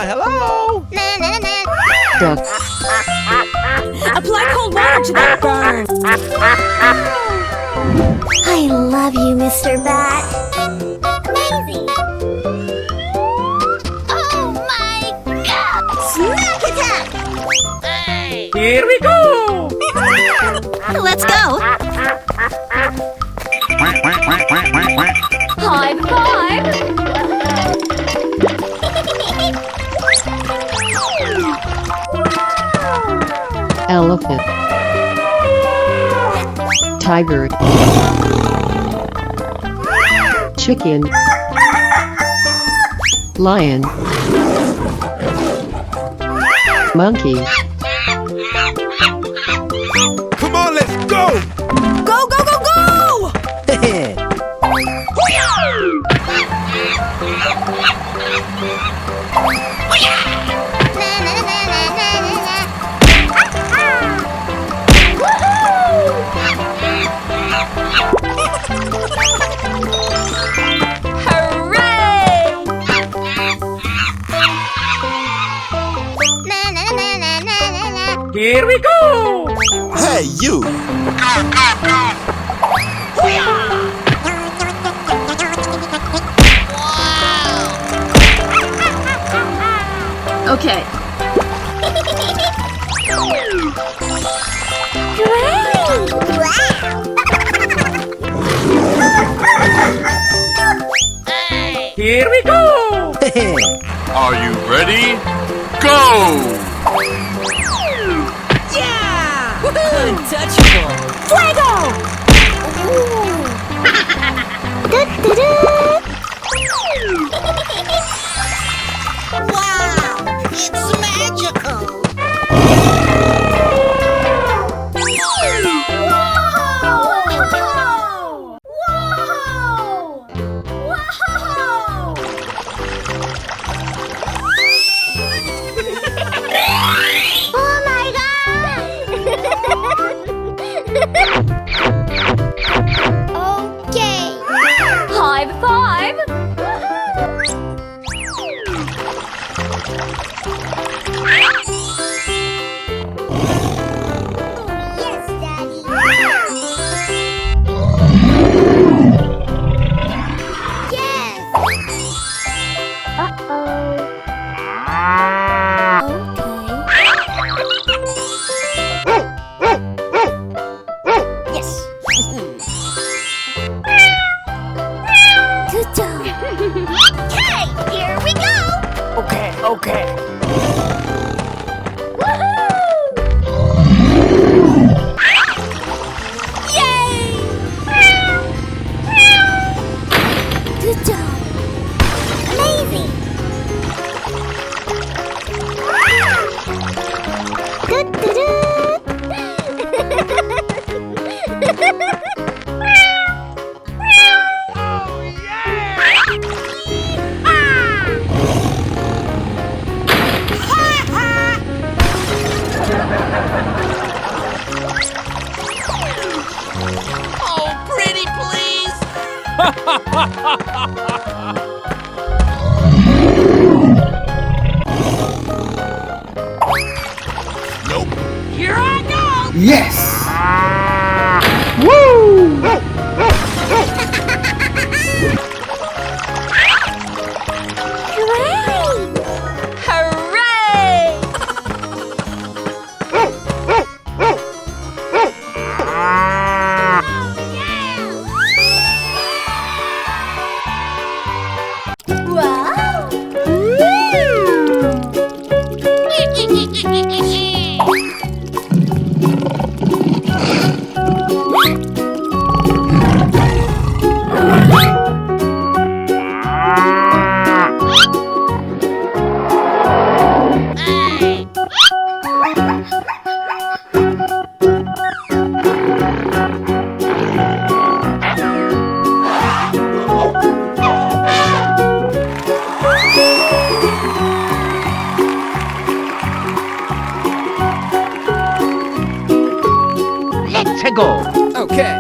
Hello? Duck. Apply cold water to that burn. I love you, Mr. Bat. Amazing! Oh my god! Smack attack! Hey! Here we go! Let's go! High five. Elephant. Tiger. Chicken. Lion. Monkey. Come on, let's go! Go, go, go, go! Here we go! Hey, you! Okay. Here we go! Are you ready? Go! Yeah! Untouchable. Fuego! Wow! It's magical! Whoa! Whoa! Whoa! Oh my god! Okay. High five. Yes, Daddy. Yes. Uh-oh. Okay. Yes. Good job. Okay, here we go. Okay. Yay! Good job. Amazing. Oh, pretty please! Nope. Here I go! Yes! Hooray! Wow! Let's go! Okay.